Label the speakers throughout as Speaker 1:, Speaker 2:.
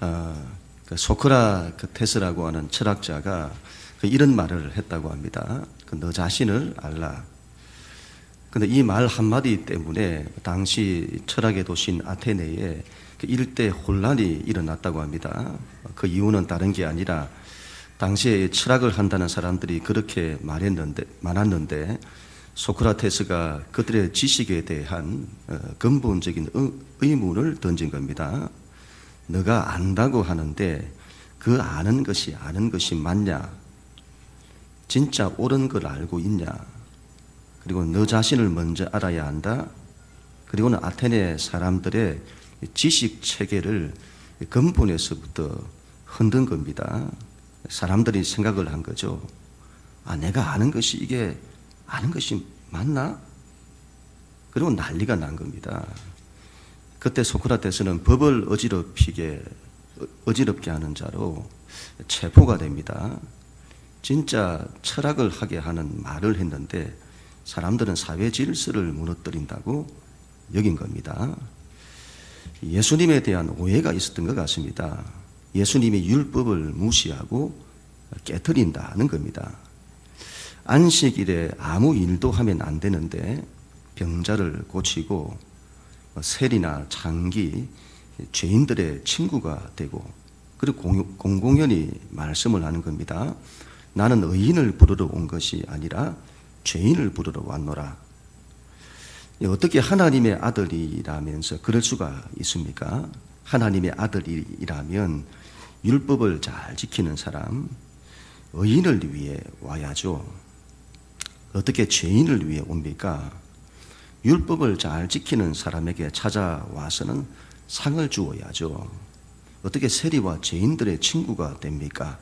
Speaker 1: 그 소크라테스라고 하는 철학자가 이런 말을 했다고 합니다. 너 자신을 알라. 근데 이 말 한마디 때문에 당시 철학의 도시인 아테네에 일대 혼란이 일어났다고 합니다. 그 이유는 다른 게 아니라 당시에 철학을 한다는 사람들이 그렇게 많았는데 소크라테스가 그들의 지식에 대한 근본적인 의문을 던진 겁니다. 너가 안다고 하는데 그 아는 것이 맞냐? 진짜 옳은 걸 알고 있냐? 그리고 너 자신을 먼저 알아야 한다. 그리고는 아테네 사람들의 지식 체계를 근본에서부터 흔든 겁니다. 사람들이 생각을 한 거죠. 내가 아는 것이 맞나? 그리고 난리가 난 겁니다. 그때 소크라테스는 법을 어지럽게 하는 자로 체포가 됩니다. 진짜 철학을 하게 하는 말을 했는데 사람들은 사회 질서를 무너뜨린다고 여긴 겁니다. 예수님에 대한 오해가 있었던 것 같습니다. 예수님이 율법을 무시하고 깨트린다는 겁니다. 안식일에 아무 일도 하면 안 되는데 병자를 고치고 세리나 장기, 죄인들의 친구가 되고 그리고 공공연히 말씀을 하는 겁니다. 나는 의인을 부르러 온 것이 아니라 죄인을 부르러 왔노라. 어떻게 하나님의 아들이라면서 그럴 수가 있습니까? 하나님의 아들이라면 율법을 잘 지키는 사람, 의인을 위해 와야죠. 어떻게 죄인을 위해 옵니까? 율법을 잘 지키는 사람에게 찾아와서는 상을 주어야죠. 어떻게 세리와 죄인들의 친구가 됩니까?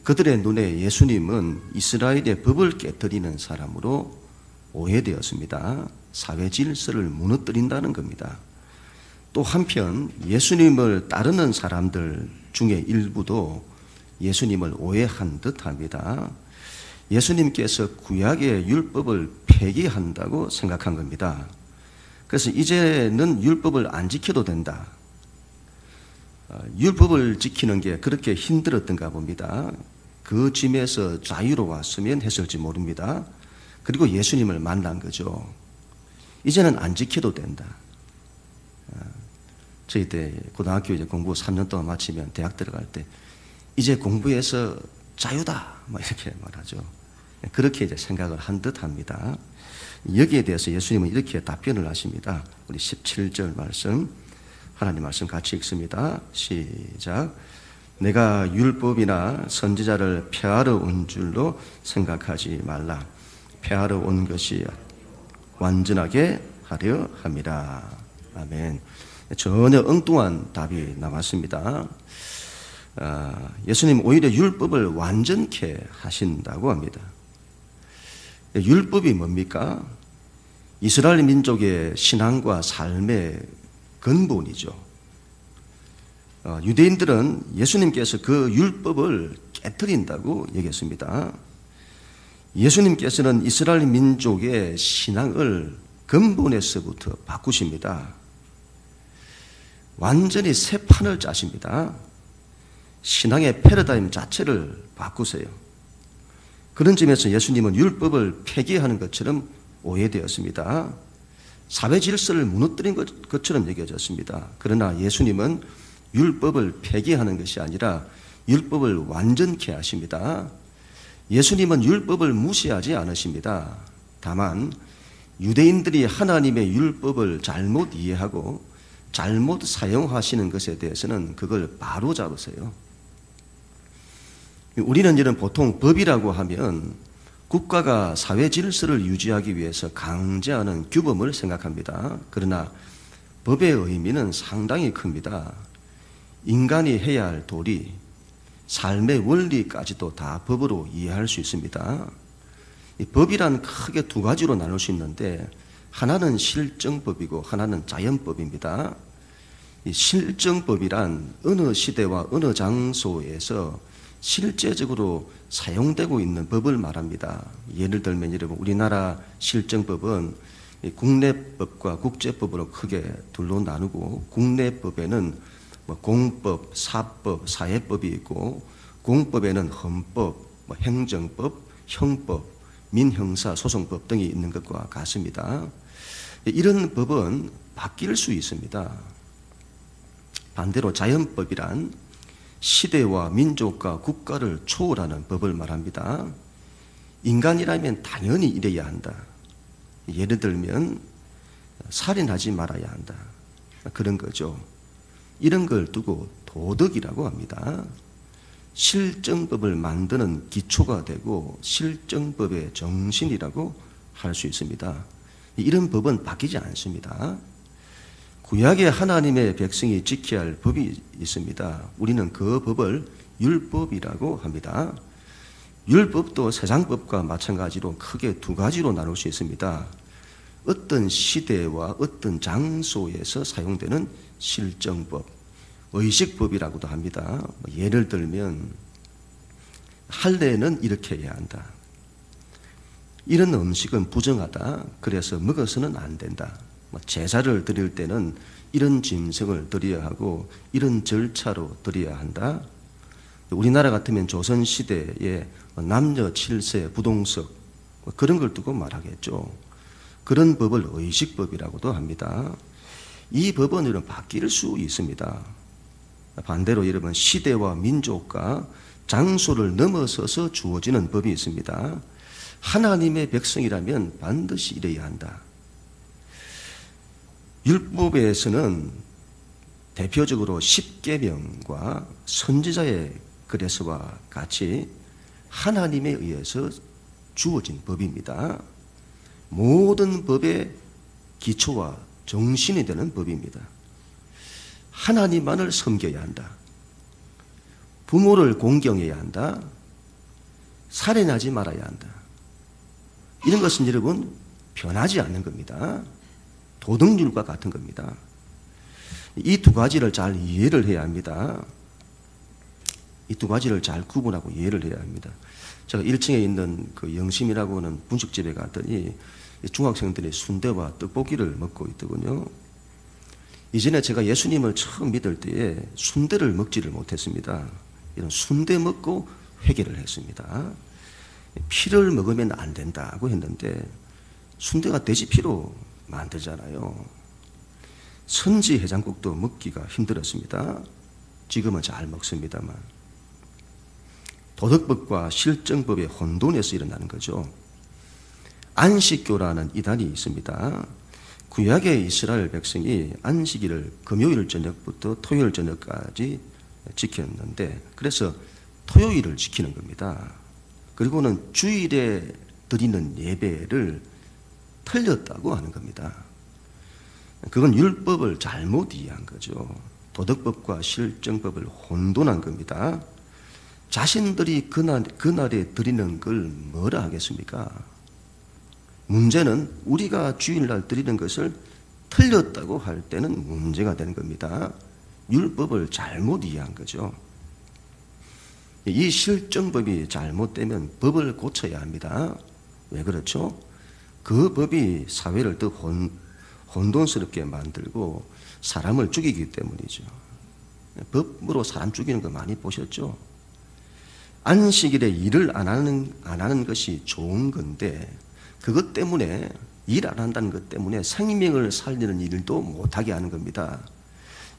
Speaker 1: 그들의 눈에 예수님은 이스라엘의 법을 깨뜨리는 사람으로 오해되었습니다. 사회 질서를 무너뜨린다는 겁니다. 또 한편 예수님을 따르는 사람들 중에 일부도 예수님을 오해한 듯합니다. 예수님께서 구약의 율법을 폐기한다고 생각한 겁니다. 그래서 이제는 율법을 안 지켜도 된다. 율법을 지키는 게 그렇게 힘들었던가 봅니다. 그 짐에서 자유로웠으면 했을지 모릅니다. 그리고 예수님을 만난 거죠. 이제는 안 지켜도 된다. 저희 때 고등학교 이제 공부 3년 동안 마치면 대학 들어갈 때 이제 공부해서 자유다 이렇게 말하죠. 그렇게 이제 생각을 한 듯합니다. 여기에 대해서 예수님은 이렇게 답변을 하십니다. 우리 17절 말씀, 하나님 말씀 같이 읽습니다. 시작. 내가 율법이나 선지자를 폐하러 온 줄로 생각하지 말라. 폐하러 온 것이 완전하게 하려 함이라. 아멘. 전혀 엉뚱한 답이 나왔습니다. 예수님 오히려 율법을 완전케 하신다고 합니다. 율법이 뭡니까? 이스라엘 민족의 신앙과 삶의 근본이죠. 유대인들은 예수님께서 그 율법을 깨트린다고 얘기했습니다. 예수님께서는 이스라엘 민족의 신앙을 근본에서부터 바꾸십니다. 완전히 새 판을 짜십니다. 신앙의 패러다임 자체를 바꾸세요. 그런 점에서 예수님은 율법을 폐기하는 것처럼 오해되었습니다. 사회 질서를 무너뜨린 것처럼 여겨졌습니다. 그러나 예수님은 율법을 폐기하는 것이 아니라 율법을 완전케 하십니다. 예수님은 율법을 무시하지 않으십니다. 다만 유대인들이 하나님의 율법을 잘못 이해하고 잘못 사용하시는 것에 대해서는 그걸 바로 잡으세요. 우리는 이런 보통 법이라고 하면 국가가 사회 질서를 유지하기 위해서 강제하는 규범을 생각합니다. 그러나 법의 의미는 상당히 큽니다. 인간이 해야 할 도리, 삶의 원리까지도 다 법으로 이해할 수 있습니다. 이 법이란 크게 두 가지로 나눌 수 있는데 하나는 실정법이고 하나는 자연법입니다. 이 실정법이란 어느 시대와 어느 장소에서 실제적으로 사용되고 있는 법을 말합니다. 예를 들면 여러분 우리나라 실정법은 국내법과 국제법으로 크게 둘로 나누고 국내법에는 공법, 사법, 사회법이 있고 공법에는 헌법, 행정법, 형법, 민형사 소송법 등이 있는 것과 같습니다. 이런 법은 바뀔 수 있습니다. 반대로 자연법이란 시대와 민족과 국가를 초월하는 법을 말합니다. 인간이라면 당연히 이래야 한다. 예를 들면 살인하지 말아야 한다. 그런 거죠. 이런 걸 두고 도덕이라고 합니다. 실정법을 만드는 기초가 되고 실정법의 정신이라고 할 수 있습니다. 이런 법은 바뀌지 않습니다. 구약의 하나님의 백성이 지켜야 할 법이 있습니다. 우리는 그 법을 율법이라고 합니다. 율법도 세상법과 마찬가지로 크게 두 가지로 나눌 수 있습니다. 어떤 시대와 어떤 장소에서 사용되는 실정법, 의식법이라고도 합니다. 예를 들면 할례는 이렇게 해야 한다. 이런 음식은 부정하다. 그래서 먹어서는 안 된다. 제사를 드릴 때는 이런 짐승을 드려야 하고 이런 절차로 드려야 한다. 우리나라 같으면 조선시대에 남녀 7세 부동석 그런 걸 두고 말하겠죠. 그런 법을 의식법이라고도 합니다. 이 법은 이런 바뀔 수 있습니다. 반대로 여러분 시대와 민족과 장소를 넘어서서 주어지는 법이 있습니다. 하나님의 백성이라면 반드시 이래야 한다. 율법에서는 대표적으로 십계명과 선지자의 글에서와 같이 하나님에 의해서 주어진 법입니다. 모든 법의 기초와 정신이 되는 법입니다. 하나님만을 섬겨야 한다. 부모를 공경해야 한다. 살인하지 말아야 한다. 이런 것은 여러분 변하지 않는 겁니다. 도덕률과 같은 겁니다. 이 두 가지를 잘 이해를 해야 합니다. 이 두 가지를 잘 구분하고 이해를 해야 합니다. 제가 1층에 있는 그 영심이라고 하는 분식집에 갔더니 중학생들이 순대와 떡볶이를 먹고 있더군요. 이전에 제가 예수님을 처음 믿을 때에 순대를 먹지를 못했습니다. 이런 순대 먹고 회개를 했습니다. 피를 먹으면 안 된다고 했는데 순대가 돼지 피로 만들잖아요. 선지 해장국도 먹기가 힘들었습니다. 지금은 잘 먹습니다만 도덕법과 실정법의 혼돈에서 일어나는 거죠. 안식교라는 이단이 있습니다. 구약의 이스라엘 백성이 안식일을 금요일 저녁부터 토요일 저녁까지 지켰는데 그래서 토요일을 지키는 겁니다. 그리고는 주일에 드리는 예배를 틀렸다고 하는 겁니다. 그건 율법을 잘못 이해한 거죠. 도덕법과 실정법을 혼돈한 겁니다. 자신들이 그날에 드리는 걸 뭐라 하겠습니까? 문제는 우리가 주일날 드리는 것을 틀렸다고 할 때는 문제가 되는 겁니다. 율법을 잘못 이해한 거죠. 이 실정법이 잘못되면 법을 고쳐야 합니다. 왜 그렇죠? 그 법이 사회를 더 혼돈스럽게 만들고 사람을 죽이기 때문이죠. 법으로 사람 죽이는 거 많이 보셨죠? 안식일에 일을 안 하는 것이 좋은 건데 그것 때문에 일 안 한다는 것 때문에 생명을 살리는 일도 못하게 하는 겁니다.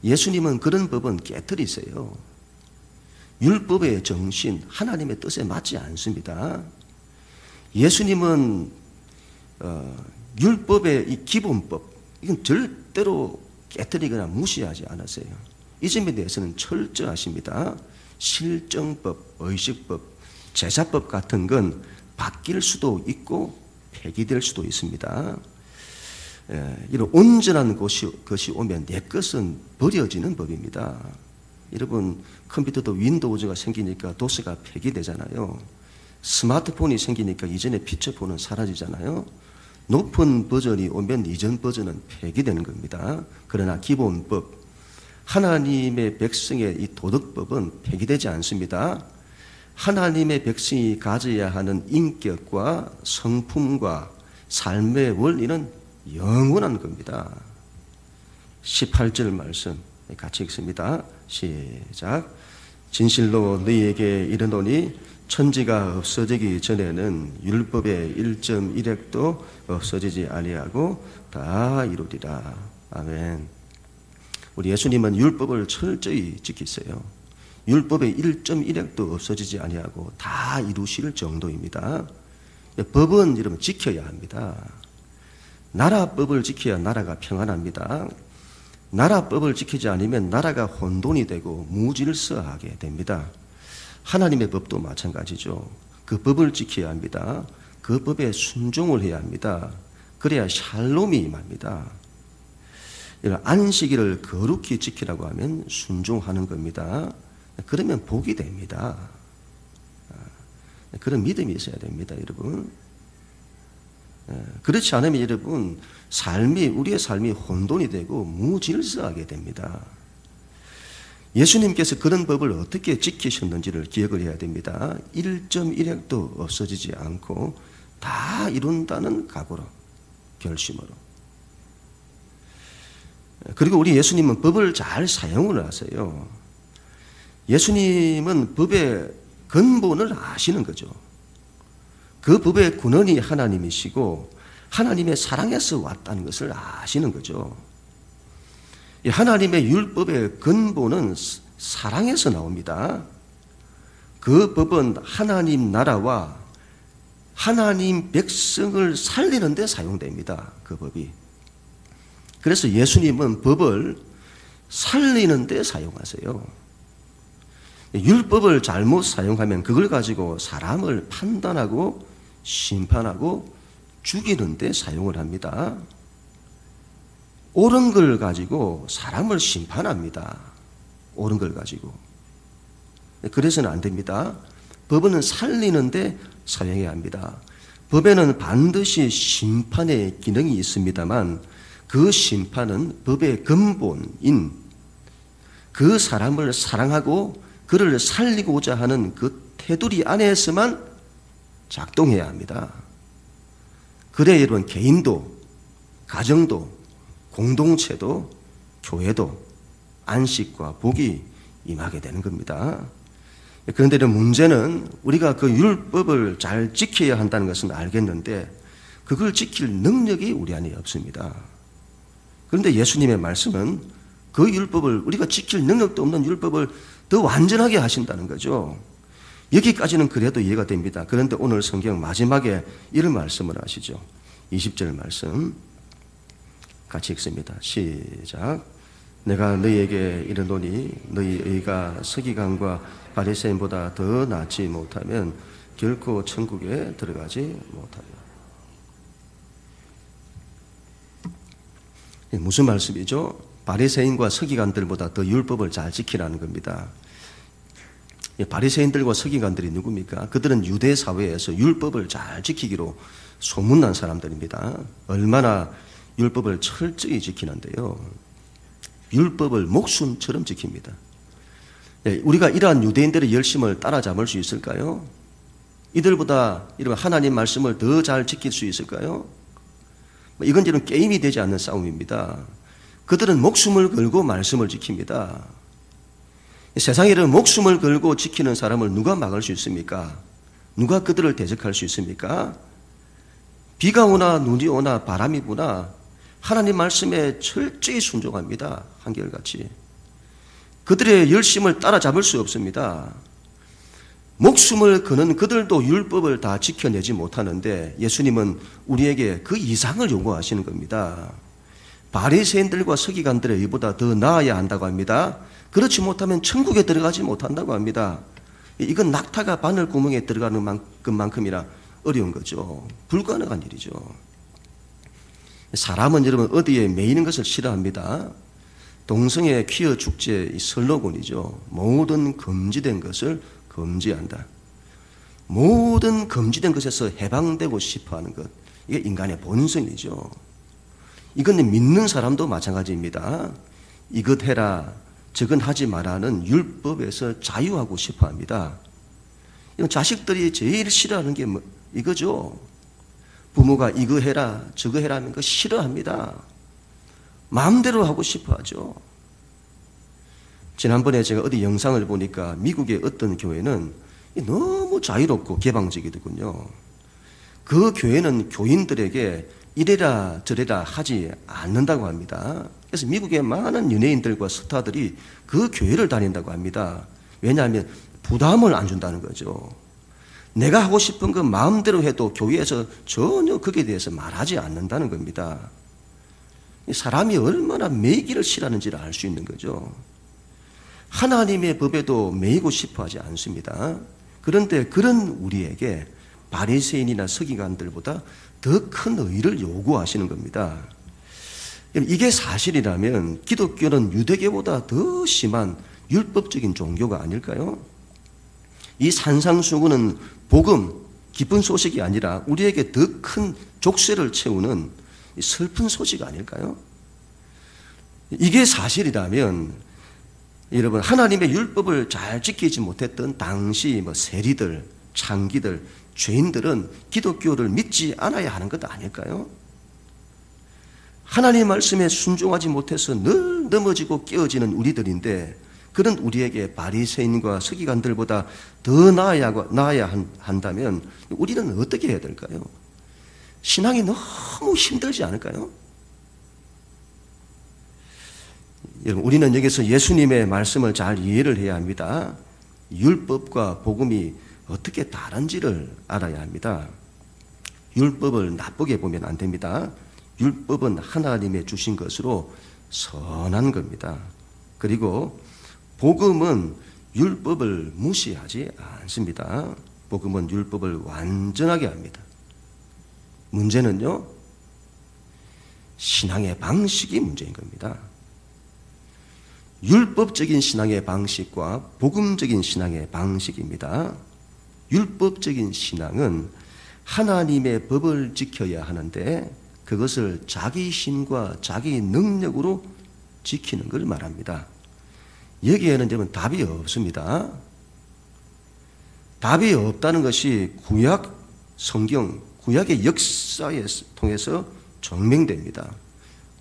Speaker 1: 예수님은 그런 법은 깨뜨리세요. 율법의 정신, 하나님의 뜻에 맞지 않습니다. 예수님은 율법의 이 기본법, 이건 절대로 깨뜨리거나 무시하지 않았어요. 이 점에 대해서는 철저하십니다. 실정법, 의식법, 제사법 같은 건 바뀔 수도 있고 폐기될 수도 있습니다. 이런 온전한 것이 오면 내 것은 버려지는 법입니다. 여러분 컴퓨터도 윈도우즈가 생기니까 도스가 폐기되잖아요. 스마트폰이 생기니까 이전에 피처폰은 사라지잖아요. 높은 버전이 오면 이전 버전은 폐기되는 겁니다. 그러나 기본법, 하나님의 백성의 이 도덕법은 폐기되지 않습니다. 하나님의 백성이 가져야 하는 인격과 성품과 삶의 원리는 영원한 겁니다. 18절 말씀, 같이 읽습니다. 시작. 진실로 너희에게 이르노니 천지가 없어지기 전에는 율법의 1.1획도 없어지지 아니하고 다 이루리라. 아멘. 우리 예수님은 율법을 철저히 지키세요. 율법의 1.1획도 없어지지 아니하고 다 이루실 정도입니다. 법은 여러분 지켜야 합니다. 나라법을 지켜야 나라가 평안합니다. 나라법을 지키지 않으면 나라가 혼돈이 되고 무질서하게 됩니다. 하나님의 법도 마찬가지죠. 그 법을 지켜야 합니다. 그 법에 순종을 해야 합니다. 그래야 샬롬이 임합니다. 안식일을 거룩히 지키라고 하면 순종하는 겁니다. 그러면 복이 됩니다. 그런 믿음이 있어야 됩니다, 여러분. 그렇지 않으면 여러분, 우리의 삶이 혼돈이 되고 무질서하게 됩니다. 예수님께서 그런 법을 어떻게 지키셨는지를 기억을 해야 됩니다. 1.1획도 없어지지 않고 다 이룬다는 각오로, 결심으로. 그리고 우리 예수님은 법을 잘 사용을 하세요. 예수님은 법의 근본을 아시는 거죠. 그 법의 근원이 하나님이시고 하나님의 사랑에서 왔다는 것을 아시는 거죠. 하나님의 율법의 근본은 사랑에서 나옵니다. 그 법은 하나님 나라와 하나님 백성을 살리는 데 사용됩니다. 그 법이. 그래서 예수님은 법을 살리는 데 사용하세요. 율법을 잘못 사용하면 그걸 가지고 사람을 판단하고 심판하고 죽이는 데 사용을 합니다. 옳은 걸 가지고 사람을 심판합니다. 옳은 걸 가지고. 그래서는 안 됩니다. 법은 살리는 데 사용해야 합니다. 법에는 반드시 심판의 기능이 있습니다만 그 심판은 법의 근본인 그 사람을 사랑하고 그를 살리고자 하는 그 테두리 안에서만 작동해야 합니다. 그래야 여러분 개인도, 가정도, 공동체도, 교회도 안식과 복이 임하게 되는 겁니다. 그런데 문제는 우리가 그 율법을 잘 지켜야 한다는 것은 알겠는데 그걸 지킬 능력이 우리 안에 없습니다. 그런데 예수님의 말씀은 그 율법을, 우리가 지킬 능력도 없는 율법을 더 완전하게 하신다는 거죠. 여기까지는 그래도 이해가 됩니다. 그런데 오늘 성경 마지막에 이런 말씀을 하시죠. 20절 말씀 같이 읽습니다. 시작. 내가 너희에게 이르노니 너희 의가 서기관과 바리새인보다 더 낫지 못하면 결코 천국에 들어가지 못하리라. 무슨 말씀이죠? 바리새인과 서기관들보다 더 율법을 잘 지키라는 겁니다. 바리새인들과 서기관들이 누굽니까? 그들은 유대 사회에서 율법을 잘 지키기로 소문난 사람들입니다. 얼마나 율법을 철저히 지키는데요. 율법을 목숨처럼 지킵니다. 우리가 이러한 유대인들의 열심을 따라잡을 수 있을까요? 이들보다 이런 하나님 말씀을 더 잘 지킬 수 있을까요? 이건 지금 게임이 되지 않는 싸움입니다. 그들은 목숨을 걸고 말씀을 지킵니다. 세상에 이런 목숨을 걸고 지키는 사람을 누가 막을 수 있습니까? 누가 그들을 대적할 수 있습니까? 비가 오나 눈이 오나 바람이 부나 하나님 말씀에 철저히 순종합니다. 한결같이. 그들의 열심을 따라잡을 수 없습니다. 목숨을 거는 그들도 율법을 다 지켜내지 못하는데 예수님은 우리에게 그 이상을 요구하시는 겁니다. 바리새인들과 서기관들의 의보다 더 나아야 한다고 합니다. 그렇지 못하면 천국에 들어가지 못한다고 합니다. 이건 낙타가 바늘 구멍에 들어가는 것만큼이나 어려운 거죠. 불가능한 일이죠. 사람은 여러분 어디에 매이는 것을 싫어합니다. 동성애 퀴어 축제의 슬로건이죠. 모든 금지된 것을 금지한다. 모든 금지된 것에서 해방되고 싶어하는 것. 이게 인간의 본성이죠. 이건 믿는 사람도 마찬가지입니다. 이것 해라, 저건 하지 마라는 율법에서 자유하고 싶어합니다. 이건 자식들이 제일 싫어하는 게 이거죠. 부모가 이거 해라, 저거 해라 하면 그거 싫어합니다. 마음대로 하고 싶어하죠. 지난번에 제가 어디 영상을 보니까 미국의 어떤 교회는 너무 자유롭고 개방적이더군요. 그 교회는 교인들에게 이래라 저래라 하지 않는다고 합니다. 그래서 미국의 많은 연예인들과 스타들이 그 교회를 다닌다고 합니다. 왜냐하면 부담을 안 준다는 거죠. 내가 하고 싶은 그 마음대로 해도 교회에서 전혀 거기에 대해서 말하지 않는다는 겁니다. 사람이 얼마나 매이기를 싫어하는지를 알 수 있는 거죠. 하나님의 법에도 매이고 싶어 하지 않습니다. 그런데 그런 우리에게 바리새인이나 서기관들보다 더 큰 의를 요구하시는 겁니다. 이게 사실이라면 기독교는 유대교보다 더 심한 율법적인 종교가 아닐까요? 이 산상수훈은 복음, 기쁜 소식이 아니라 우리에게 더 큰 족쇄를 채우는 슬픈 소식 아닐까요? 이게 사실이라면 여러분, 하나님의 율법을 잘 지키지 못했던 당시 세리들, 창기들, 죄인들은 기독교를 믿지 않아야 하는 것 아닐까요? 하나님의 말씀에 순종하지 못해서 늘 넘어지고 깨어지는 우리들인데 그런 우리에게 바리새인과 서기관들보다 더 나아야 한다면 우리는 어떻게 해야 될까요? 신앙이 너무 힘들지 않을까요? 여러분, 우리는 여기서 예수님의 말씀을 잘 이해를 해야 합니다. 율법과 복음이 어떻게 다른지를 알아야 합니다. 율법을 나쁘게 보면 안 됩니다. 율법은 하나님의 주신 것으로 선한 겁니다. 그리고 복음은 율법을 무시하지 않습니다. 복음은 율법을 완전하게 합니다. 문제는요, 신앙의 방식이 문제인 겁니다. 율법적인 신앙의 방식과 복음적인 신앙의 방식입니다. 율법적인 신앙은 하나님의 법을 지켜야 하는데 그것을 자기 힘과 자기 능력으로 지키는 걸 말합니다. 여기에는 여러분 답이 없습니다. 답이 없다는 것이 구약 성경, 구약의 역사에 통해서 증명됩니다.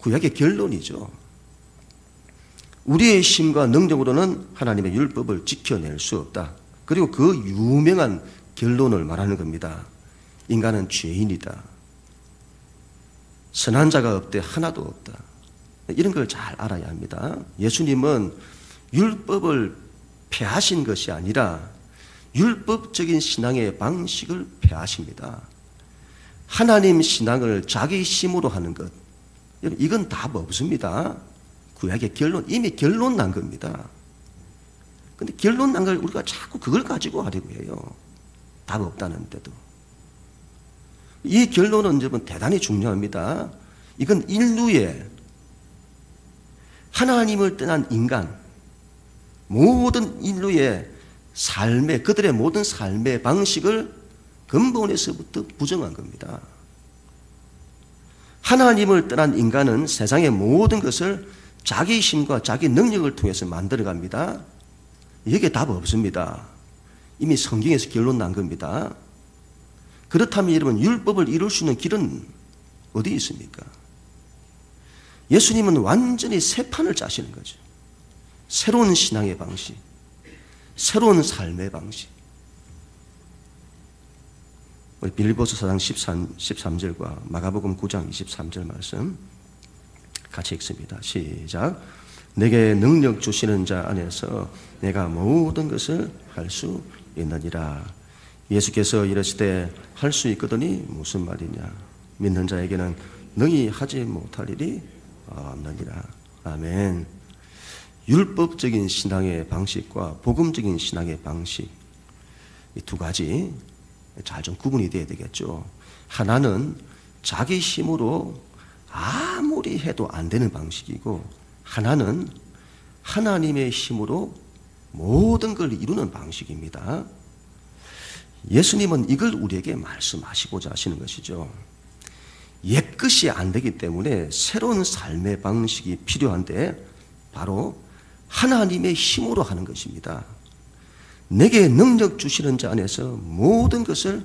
Speaker 1: 구약의 결론이죠. 우리의 힘과 능력으로는 하나님의 율법을 지켜낼 수 없다. 그리고 그 유명한 결론을 말하는 겁니다. 인간은 죄인이다. 선한 자가 없대 하나도 없다. 이런 걸 잘 알아야 합니다. 예수님은 율법을 폐하신 것이 아니라 율법적인 신앙의 방식을 폐하십니다. 하나님 신앙을 자기 힘으로 하는 것, 이건 답 없습니다. 구약의 결론, 이미 결론 난 겁니다. 근데 결론 난 걸 우리가 자꾸 그걸 가지고 하려고 해요. 답 없다는데도. 이 결론은 여러분 대단히 중요합니다. 이건 인류의 하나님을 떠난 인간, 모든 인류의 삶의, 그들의 모든 삶의 방식을 근본에서부터 부정한 겁니다. 하나님을 떠난 인간은 세상의 모든 것을 자기 힘과 자기 능력을 통해서 만들어갑니다. 여기에 답 없습니다. 이미 성경에서 결론 난 겁니다. 그렇다면 여러분, 율법을 이룰 수 있는 길은 어디 있습니까? 예수님은 완전히 새 판을 짜시는 거죠. 새로운 신앙의 방식, 새로운 삶의 방식. 우리 빌립보서 4장 13절과 마가복음 9장 23절 말씀 같이 읽습니다. 시작. 내게 능력 주시는 자 안에서 내가 모든 것을 할 수 있느니라. 예수께서 이르시되 할 수 있거든이 무슨 말이냐. 믿는 자에게는 능히 하지 못할 일이 없느니라. 아멘. 율법적인 신앙의 방식과 복음적인 신앙의 방식, 이 두 가지 잘 좀 구분이 돼야 되겠죠. 하나는 자기 힘으로 아무리 해도 안 되는 방식이고, 하나는 하나님의 힘으로 모든 걸 이루는 방식입니다. 예수님은 이걸 우리에게 말씀하시고자 하시는 것이죠. 옛것이 안 되기 때문에 새로운 삶의 방식이 필요한데 바로 하나님의 힘으로 하는 것입니다. 내게 능력 주시는 자 안에서 모든 것을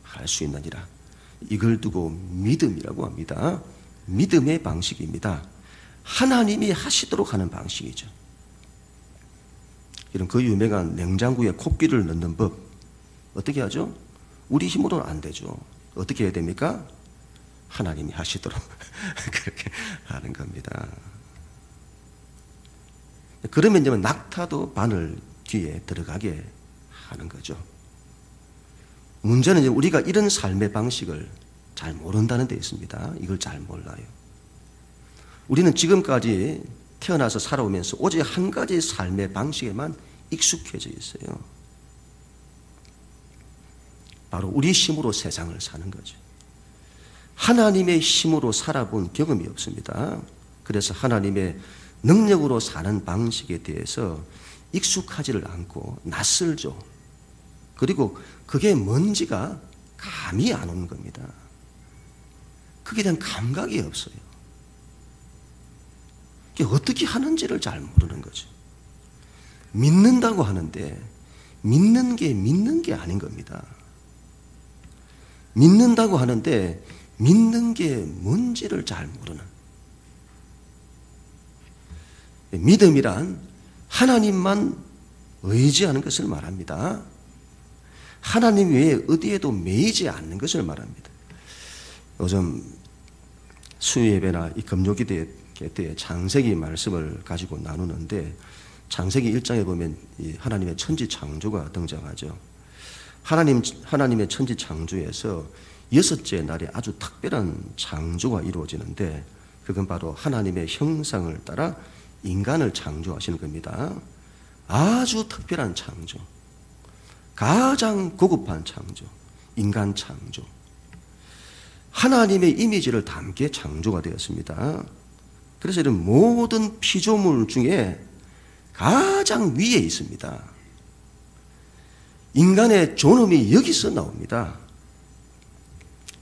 Speaker 1: 할 수 있느니라. 이걸 두고 믿음이라고 합니다. 믿음의 방식입니다. 하나님이 하시도록 하는 방식이죠. 이런 그 유명한 냉장고에 코끼리를 넣는 법 어떻게 하죠? 우리 힘으로는 안 되죠. 어떻게 해야 됩니까? 하나님이 하시도록 그렇게 하는 겁니다. 그러면 이제 낙타도 바늘 뒤에 들어가게 하는 거죠. 문제는 이제 우리가 이런 삶의 방식을 잘 모른다는 데 있습니다. 이걸 잘 몰라요. 우리는 지금까지 태어나서 살아오면서 오직 한 가지 삶의 방식에만 익숙해져 있어요. 바로 우리 힘으로 세상을 사는 거죠. 하나님의 힘으로 살아본 경험이 없습니다. 그래서 하나님의 능력으로 사는 방식에 대해서 익숙하지를 않고 낯설죠. 그리고 그게 뭔지가 감이 안 오는 겁니다. 그게 대한 감각이 없어요. 그게 어떻게 하는지를 잘 모르는 거죠. 믿는다고 하는데 믿는 게 아닌 겁니다. 믿는다고 하는데 믿는 게 뭔지를 잘 모르는. 믿음이란 하나님만 의지하는 것을 말합니다. 하나님 외에 어디에도 매이지 않는 것을 말합니다. 요즘 수요예배나 이 금요기도회 때 창세기 말씀을 가지고 나누는데 창세기 1장에 보면 하나님의 천지 창조가 등장하죠. 하나님의 천지 창조에서 여섯째 날에 아주 특별한 창조가 이루어지는데 그건 바로 하나님의 형상을 따라 인간을 창조하시는 겁니다. 아주 특별한 창조, 가장 고급한 창조, 인간 창조. 하나님의 이미지를 담게 창조가 되었습니다. 그래서 이런 모든 피조물 중에 가장 위에 있습니다. 인간의 존엄이 여기서 나옵니다.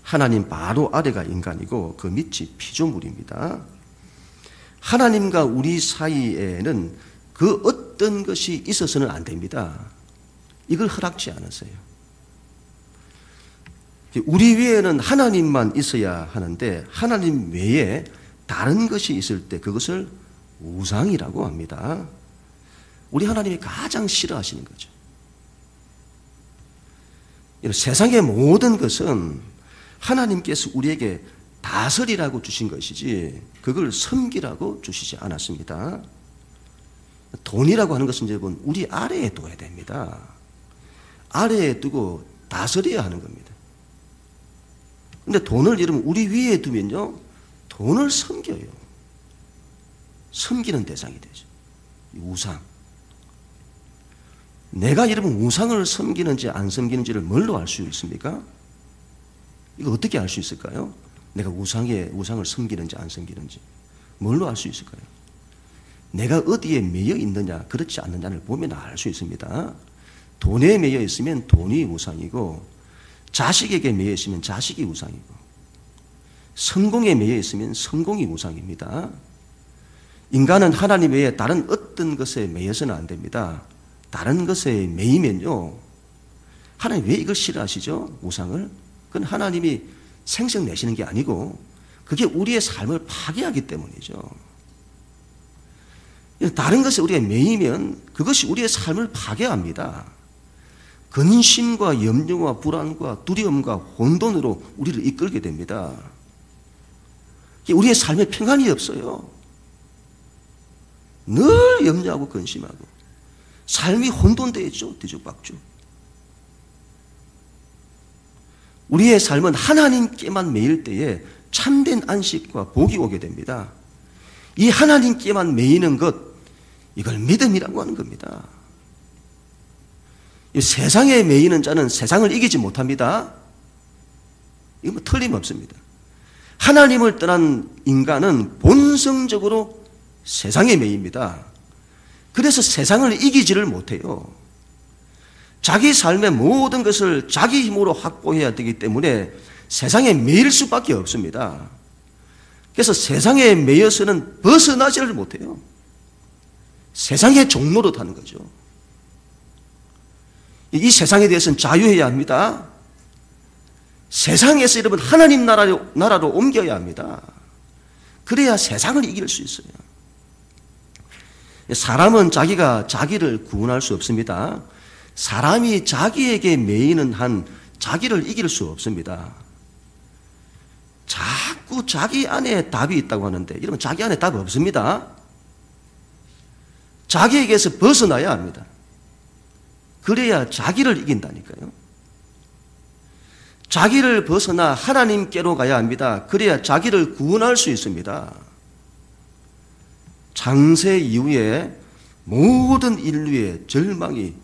Speaker 1: 하나님 바로 아래가 인간이고 그 밑이 피조물입니다. 하나님과 우리 사이에는 그 어떤 것이 있어서는 안 됩니다. 이걸 허락지 않았어요. 우리 위에는 하나님만 있어야 하는데 하나님 외에 다른 것이 있을 때 그것을 우상이라고 합니다. 우리 하나님이 가장 싫어하시는 거죠. 세상의 모든 것은 하나님께서 우리에게 다스리라고 주신 것이지 그걸 섬기라고 주시지 않았습니다. 돈이라고 하는 것은 여러분 우리 아래에 둬야 됩니다. 아래에 두고 다스려야 하는 겁니다. 근데 돈을 여러분 우리 위에 두면요 돈을 섬겨요. 섬기는 대상이 되죠. 우상. 내가 여러분 우상을 섬기는지 안 섬기는지를 뭘로 알 수 있습니까? 이거 어떻게 알 수 있을까요? 내가 우상을 섬기는지 안 섬기는지 뭘로 알 수 있을까요? 내가 어디에 매여 있느냐 그렇지 않느냐를 보면 알 수 있습니다. 돈에 매여 있으면 돈이 우상이고 자식에게 매여 있으면 자식이 우상이고 성공에 매여 있으면 성공이 우상입니다. 인간은 하나님 외에 다른 어떤 것에 매여서는 안 됩니다. 다른 것에 매이면요 하나님 왜 이걸 싫어하시죠? 우상을? 그건 하나님이 생성내시는 게 아니고 그게 우리의 삶을 파괴하기 때문이죠. 다른 것에 우리가 매이면 그것이 우리의 삶을 파괴합니다. 근심과 염려와 불안과 두려움과 혼돈으로 우리를 이끌게 됩니다. 우리의 삶에 평안이 없어요. 늘 염려하고 근심하고 삶이 혼돈되어 있죠. 뒤죽박죽. 우리의 삶은 하나님께만 매일 때에 참된 안식과 복이 오게 됩니다. 이 하나님께만 매이는 것, 이걸 믿음이라고 하는 겁니다. 이 세상에 매이는 자는 세상을 이기지 못합니다. 이거 뭐 틀림없습니다. 하나님을 떠난 인간은 본성적으로 세상에 매입니다. 그래서 세상을 이기지를 못해요. 자기 삶의 모든 것을 자기 힘으로 확보해야 되기 때문에 세상에 매일 수밖에 없습니다. 그래서 세상에 매여서는 벗어나지를 못해요. 세상의 종로로 타는 거죠. 이 세상에 대해서는 자유해야 합니다. 세상에서 여러분 하나님 나라로 옮겨야 합니다. 그래야 세상을 이길 수 있어요. 사람은 자기가 자기를 구원할 수 없습니다. 사람이 자기에게 매이는 한 자기를 이길 수 없습니다. 자꾸 자기 안에 답이 있다고 하는데 이러면 자기 안에 답이 없습니다. 자기에게서 벗어나야 합니다. 그래야 자기를 이긴다니까요. 자기를 벗어나 하나님께로 가야 합니다. 그래야 자기를 구원할 수 있습니다. 창세 이후에 모든 인류의 절망이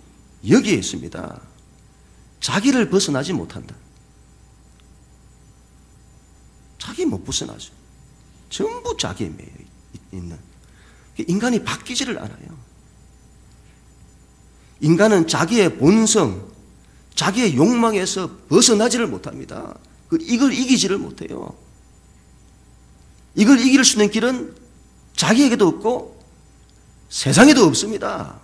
Speaker 1: 여기에 있습니다. 자기를 벗어나지 못한다. 자기 못 벗어나죠. 전부 자기에 매여 있는. 인간이 바뀌지를 않아요. 인간은 자기의 본성, 자기의 욕망에서 벗어나지를 못합니다. 이걸 이기지를 못해요. 이걸 이길 수 있는 길은 자기에게도 없고 세상에도 없습니다.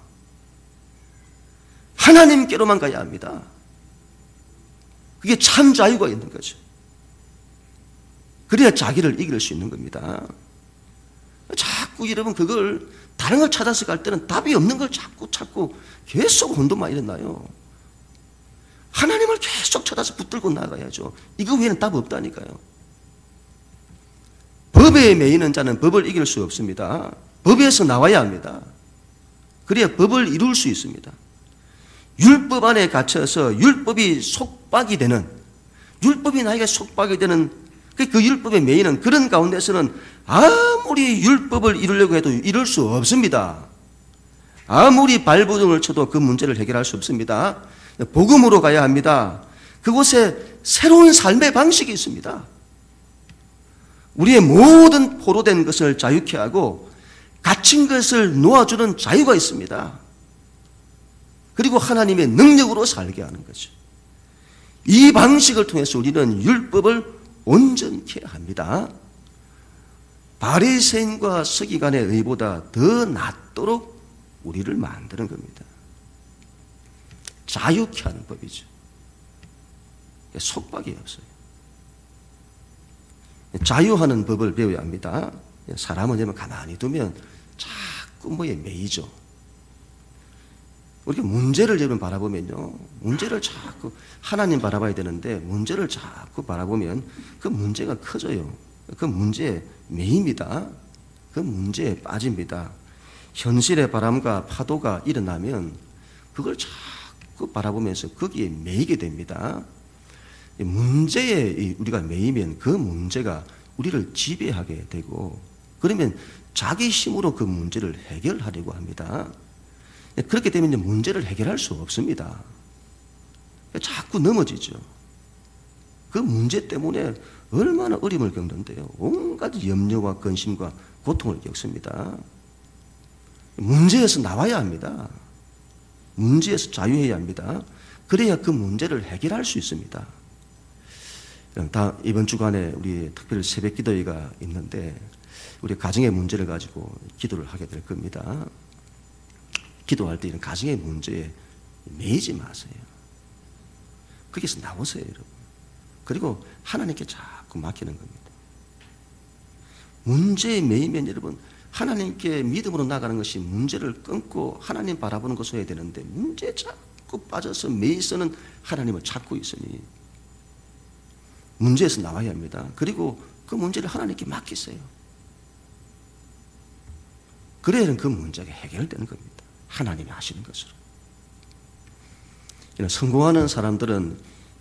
Speaker 1: 하나님께로만 가야 합니다. 그게 참 자유가 있는 거죠. 그래야 자기를 이길 수 있는 겁니다. 자꾸 여러분 그걸 다른 걸 찾아서 갈 때는 답이 없는 걸 자꾸 찾고 계속 혼돈만 일어나요. 하나님을 계속 찾아서 붙들고 나가야죠. 이거 외에는 답 없다니까요. 법에 매이는 자는 법을 이길 수 없습니다. 법에서 나와야 합니다. 그래야 법을 이룰 수 있습니다. 율법 안에 갇혀서 율법이 속박이 되는, 율법이 나에게 속박이 되는 그 율법에 매이는 그런 가운데서는 아무리 율법을 이루려고 해도 이룰 수 없습니다. 아무리 발버둥을 쳐도 그 문제를 해결할 수 없습니다. 복음으로 가야 합니다. 그곳에 새로운 삶의 방식이 있습니다. 우리의 모든 포로된 것을 자유케 하고 갇힌 것을 놓아주는 자유가 있습니다. 그리고 하나님의 능력으로 살게 하는 거죠. 이 방식을 통해서 우리는 율법을 온전케 합니다. 바리새인과 서기관의 의보다 더 낫도록 우리를 만드는 겁니다. 자유케 하는 법이죠. 속박이 없어요. 자유하는 법을 배워야 합니다. 사람은 여러분 가만히 두면 자꾸 뭐에 매이죠. 우리가 문제를 여러분 바라보면요, 문제를 자꾸 하나님 바라봐야 되는데 문제를 자꾸 바라보면 그 문제가 커져요. 그 문제에 매입니다. 그 문제에 빠집니다. 현실의 바람과 파도가 일어나면 그걸 자꾸 바라보면서 거기에 매이게 됩니다. 문제에 우리가 매이면 그 문제가 우리를 지배하게 되고, 그러면 자기 힘으로 그 문제를 해결하려고 합니다. 그렇게 되면 문제를 해결할 수 없습니다. 자꾸 넘어지죠. 그 문제 때문에 얼마나 어려움을 겪는데요. 온갖 염려와 근심과 고통을 겪습니다. 문제에서 나와야 합니다. 문제에서 자유해야 합니다. 그래야 그 문제를 해결할 수 있습니다. 이번 주간에 우리 특별 새벽 기도회가 있는데 우리 가정의 문제를 가지고 기도를 하게 될 겁니다. 기도할 때 이런 가정의 문제에 매이지 마세요. 거기서 나오세요, 여러분. 그리고 하나님께 자꾸 맡기는 겁니다. 문제에 매이면 여러분, 하나님께 믿음으로 나가는 것이 문제를 끊고 하나님 바라보는 것을 해야 되는데 문제에 자꾸 빠져서 매이서는 하나님을 찾고 있으니 문제에서 나와야 합니다. 그리고 그 문제를 하나님께 맡기세요. 그래야 그 문제가 해결되는 겁니다. 하나님이 하시는 것으로. 성공하는 사람들은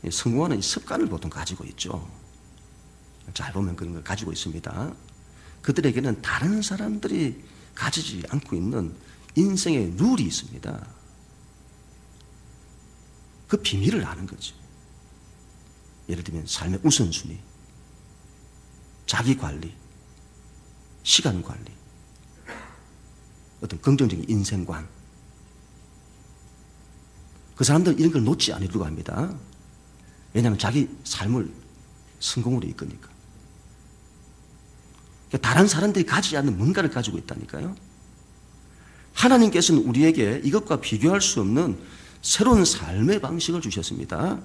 Speaker 1: 성공하는 습관을 보통 가지고 있죠. 잘 보면 그런 걸 가지고 있습니다. 그들에게는 다른 사람들이 가지지 않고 있는 인생의 룰이 있습니다. 그 비밀을 아는 거죠. 예를 들면 삶의 우선순위, 자기 관리, 시간 관리, 어떤 긍정적인 인생관. 그 사람들은 이런 걸 놓지 않으려고 합니다. 왜냐하면 자기 삶을 성공으로 이끄니까. 다른 사람들이 가지지 않는 뭔가를 가지고 있다니까요. 하나님께서는 우리에게 이것과 비교할 수 없는 새로운 삶의 방식을 주셨습니다.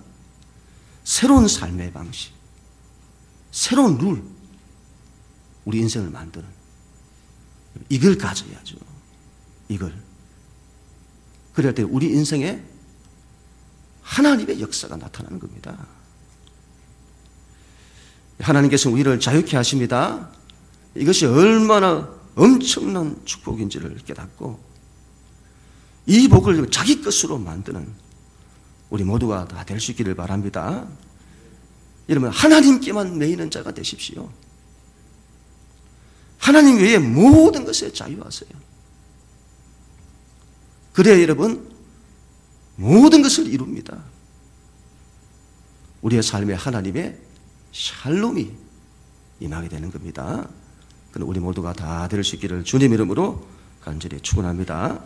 Speaker 1: 새로운 삶의 방식, 새로운 룰, 우리 인생을 만드는 이걸 가져야죠. 이걸. 그럴 때 우리 인생에 하나님의 역사가 나타나는 겁니다. 하나님께서 우리를 자유케 하십니다. 이것이 얼마나 엄청난 축복인지를 깨닫고 이 복을 자기 것으로 만드는 우리 모두가 다 될 수 있기를 바랍니다. 여러분, 하나님께만 매이는 자가 되십시오. 하나님 외에 모든 것에 자유하세요. 그래야 여러분 모든 것을 이룹니다. 우리의 삶에 하나님의 샬롬이 임하게 되는 겁니다. 그럼 우리 모두가 다 될 수 있기를 주님 이름으로 간절히 축원합니다.